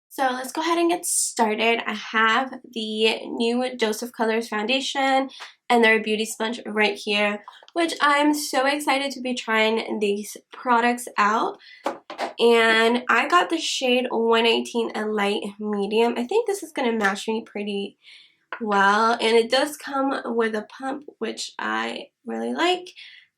So let's go ahead and get started. I have the new Dose of Colors foundation and their beauty sponge right here, which I'm so excited to be trying these products out. And I got the shade 118, a light medium. I think this is going to match me pretty well. And it does come with a pump, which I really like.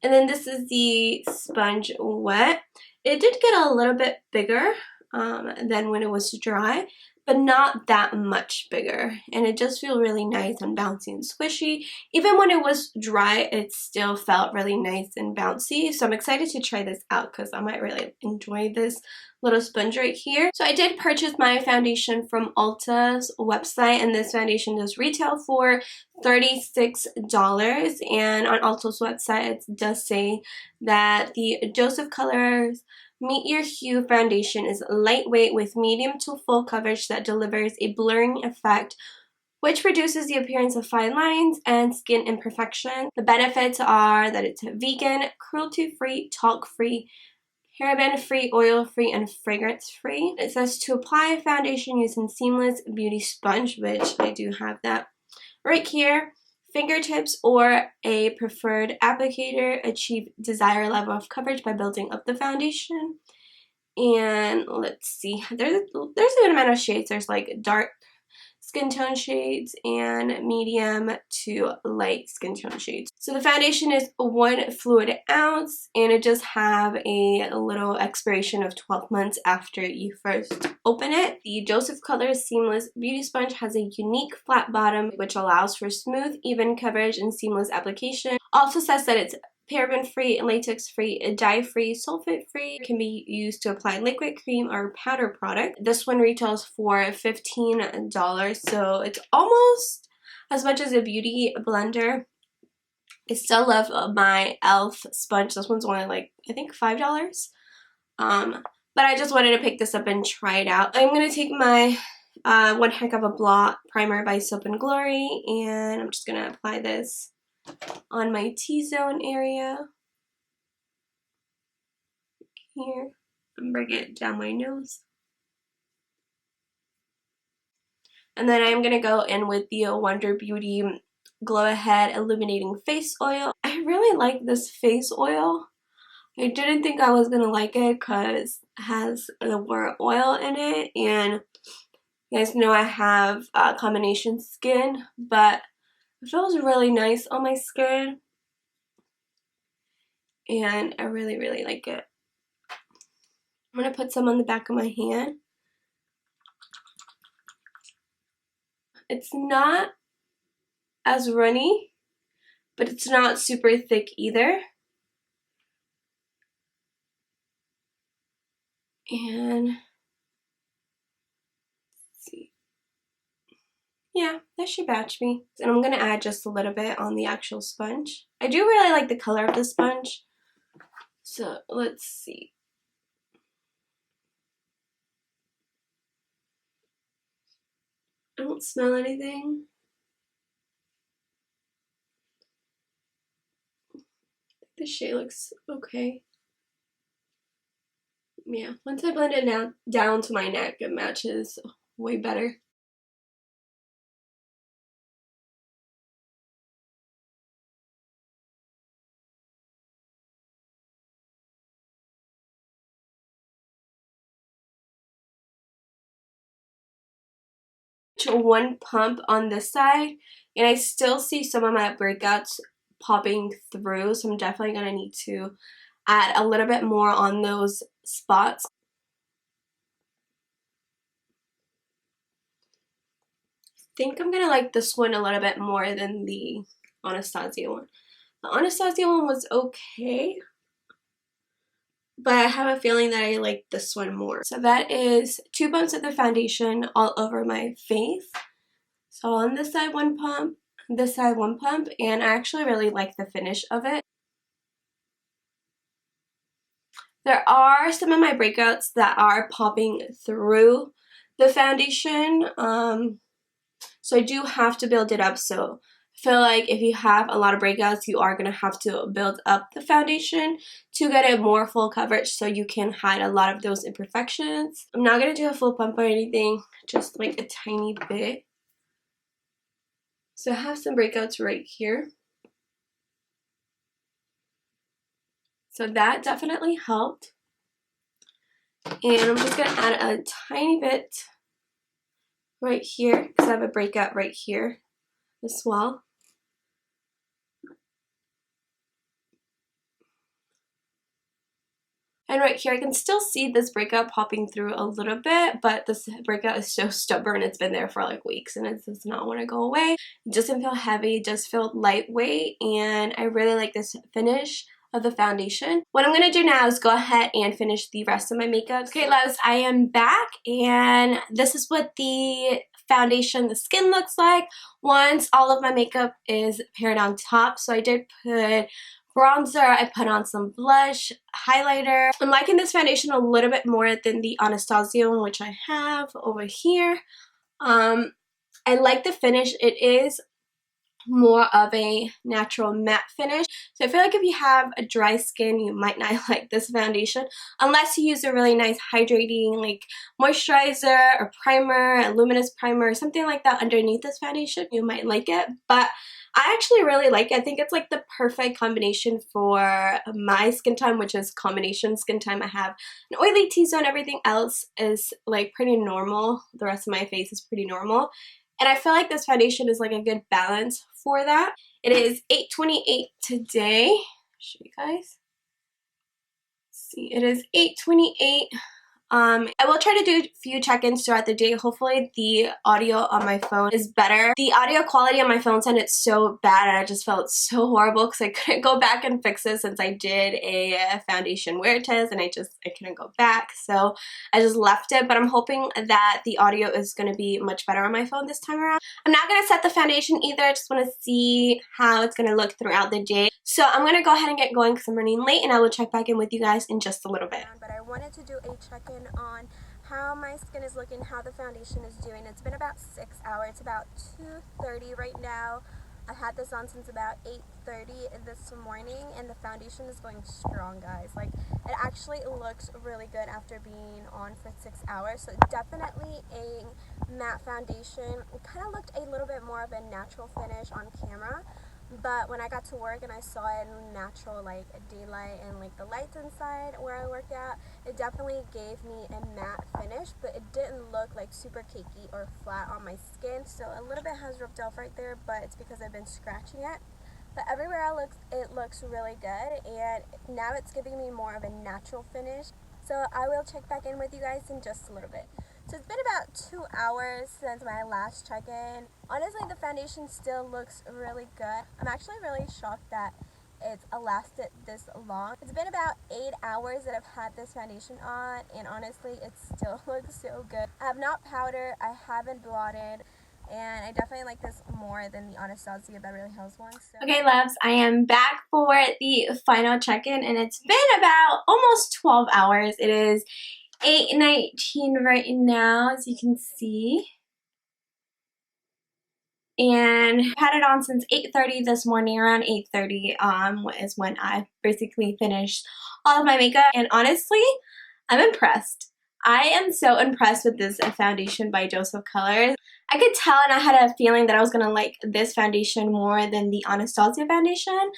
And then this is the sponge wet. It did get a little bit bigger than when it was dry, but not that much bigger, and it just feels really nice and bouncy and squishy. Even when it was dry, it still felt really nice and bouncy, so I'm excited to try this out because I might really enjoy this little sponge right here. So I did purchase my foundation from Ulta's website, and this foundation does retail for $36, and on Ulta's website it does say that the Dose of Colors Meet Your Hue foundation is lightweight with medium to full coverage that delivers a blurring effect which reduces the appearance of fine lines and skin imperfection. The benefits are that it's vegan, cruelty-free, talc-free, paraben-free, oil-free, and fragrance-free. It says to apply foundation using Seamless Beauty Sponge, which I do have that right here. Fingertips or a preferred applicator achieve desired level of coverage by building up the foundation. And let's see, there's a good amount of shades. There's like dark skin tone shades and medium to light skin tone shades. So the foundation is 1 fluid ounce, and it does have a little expiration of 12 months after you first open it. The Dose of Colors Seamless Beauty Sponge has a unique flat bottom which allows for smooth, even coverage and seamless application. Also says that it's paraben-free, latex-free, dye-free, sulfate-free. It can be used to apply liquid cream or powder product. This one retails for $15, so it's almost as much as a beauty blender. I still love my e.l.f. sponge. This one's only like, I think $5. But I just wanted to pick this up and try it out. I'm going to take my One Heck of a Blot Primer by Soap & Glory, and I'm just going to apply this on my T-zone area here and bring it down my nose. And then I'm going to go in with the Wonder Beauty Glow Ahead Illuminating Face Oil. I really like this face oil. I didn't think I was going to like it because it has the word oil in it, and you guys know I have combination skin, but it feels really nice on my skin, and I really, really like it. I'm going to put some on the back of my hand. It's not as runny, but it's not super thick either. And yeah, that should match me. And I'm going to add just a little bit on the actual sponge. I do really like the color of the sponge. So let's see. I don't smell anything. The shade looks okay. Yeah, once I blend it now down to my neck, it matches way better. One pump on this side, and I still see some of my breakouts popping through, so I'm definitely going to need to add a little bit more on those spots. I think I'm going to like this one a little bit more than the Anastasia one. The Anastasia one was okay, but I have a feeling that I like this one more. So that is 2 pumps of the foundation all over my face. So on this side 1 pump, this side 1 pump, and I actually really like the finish of it. There are some of my breakouts that are popping through the foundation, so I do have to build it up. So feel like if you have a lot of breakouts, you are going to have to build up the foundation to get it more full coverage so you can hide a lot of those imperfections. I'm not going to do a full pump or anything, just like a tiny bit. So I have some breakouts right here. So that definitely helped. And I'm just going to add a tiny bit right here because I have a breakout right here as well. And right here, I can still see this breakout popping through a little bit, but this breakout is so stubborn. It's been there for like weeks and it does not want to go away. It doesn't feel heavy, it just feels lightweight, and I really like this finish of the foundation. What I'm going to do now is go ahead and finish the rest of my makeup. Okay, loves, I am back, and this is what the foundation, the skin looks like once all of my makeup is paired on top. So I did put bronzer, I put on some blush, highlighter. I'm liking this foundation a little bit more than the Anastasia one, which I have over here. I like the finish. It is more of a natural matte finish. So I feel like if you have a dry skin, you might not like this foundation unless you use a really nice hydrating like moisturizer or primer, a luminous primer or something like that underneath this foundation. You might like it, but I actually really like it. I think it's like the perfect combination for my skin tone, which is combination skin tone. I have an oily T-zone. Everything else is like pretty normal. The rest of my face is pretty normal. And I feel like this foundation is like a good balance for that. It is 8:28 today. Show you guys. See, it is 8:28. I will try to do a few check-ins throughout the day. Hopefully the audio on my phone is better. The audio quality on my phone sounded so bad and I just felt so horrible because I couldn't go back and fix it since I did a foundation wear test and I couldn't go back. So I just left it, but I'm hoping that the audio is going to be much better on my phone this time around. I'm not going to set the foundation either. I just want to see how it's going to look throughout the day. So I'm going to go ahead and get going because I'm running late, and I will check back in with you guys in just a little bit. But I wanted to do a check-in on how my skin is looking, how the foundation is doing. It's been about 6 hours. It's about 2:30 right now. I had this on since about 8:30 this morning, and the foundation is going strong, guys. Like, it actually looks really good after being on for 6 hours. So definitely a matte foundation. It kind of looked a little bit more of a natural finish on camera. But when I got to work and I saw it in natural like daylight and like the lights inside where I work at, it definitely gave me a matte finish, but it didn't look like super cakey or flat on my skin. So a little bit has rubbed off right there, but it's because I've been scratching it. But everywhere it looks really good, and now it's giving me more of a natural finish. So I will check back in with you guys in just a little bit. So it's been about 2 hours since my last check-in. Honestly, the foundation still looks really good. I'm actually really shocked that it's lasted this long. It's been about 8 hours that I've had this foundation on, and honestly, it still looks so good. I have not powdered, I haven't blotted, and I definitely like this more than the Anastasia Beverly Hills one. So. Okay, loves, I am back for the final check-in, and it's been about almost 12 hours. It is 8:19 right now, as you can see. And I've had it on since 8:30 this morning. Around 8:30 is when I basically finished all of my makeup. And honestly, I'm impressed. I am so impressed with this foundation by Joseph Colors. I could tell, and I had a feeling that I was going to like this foundation more than the Anastasia foundation.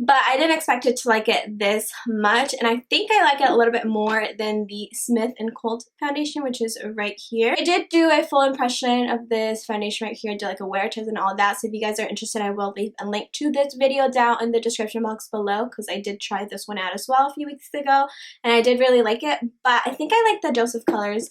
But I didn't expect it to like it this much, and I think I like it a little bit more than the Smith & Colt foundation, which is right here. I did do a full impression of this foundation right here. I did like a wear test and all that, so if you guys are interested, I will leave a link to this video down in the description box below, because I did try this one out as well a few weeks ago, and I did really like it. But I think I like the Joseph Colors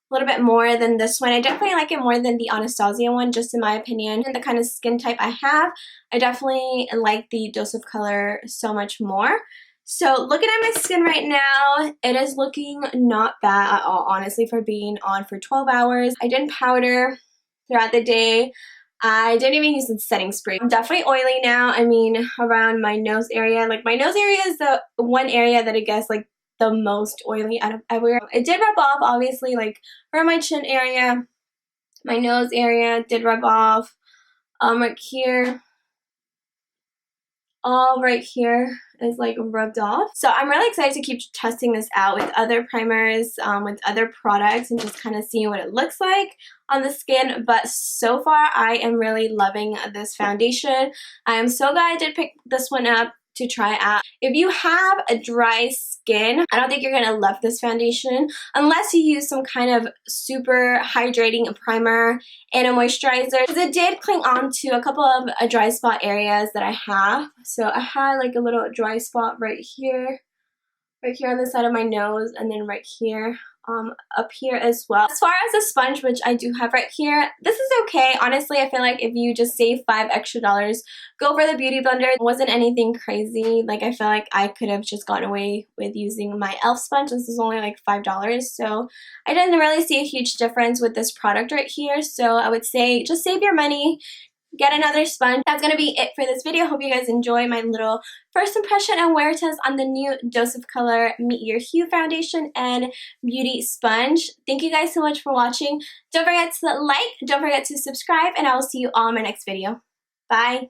a little bit more than this one. I definitely like it more than the Anastasia one, just in my opinion. And the kind of skin type I have, I definitely like the Joseph Color so much more. So looking at my skin right now, it is looking not bad at all, honestly, for being on for 12 hours. I didn't powder throughout the day. I didn't even use the setting spray. I'm definitely oily now. I mean, around my nose area. Like, my nose area is the one area that I guess, like, the most oily out of everywhere. It did rub off, obviously, like around my chin area, my nose area did rub off, right here, all right here is like rubbed off. So I'm really excited to keep testing this out with other primers, with other products, and just kind of seeing what it looks like on the skin. But so far I am really loving this foundation. I am so glad I did pick this one up to try out. If you have a dry skin, I don't think you're gonna love this foundation unless you use some kind of super hydrating primer and a moisturizer, because it did cling on to a couple of dry spot areas that I have. So I had like a little dry spot right here on the side of my nose, and then right here up here as well. As far as the sponge, which I do have right here, this is okay. Honestly, I feel like if you just save $5 extra, go for the Beauty Blender. It wasn't anything crazy. Like, I feel like I could have just gotten away with using my e.l.f. sponge. This is only like $5, so I didn't really see a huge difference with this product right here. So I would say just save your money, get another sponge. That's going to be it for this video. Hope you guys enjoy my little first impression and wear test on the new Dose of Color Meet Your Hue Foundation and Beauty Sponge. Thank you guys so much for watching. Don't forget to like, don't forget to subscribe, and I will see you all in my next video. Bye!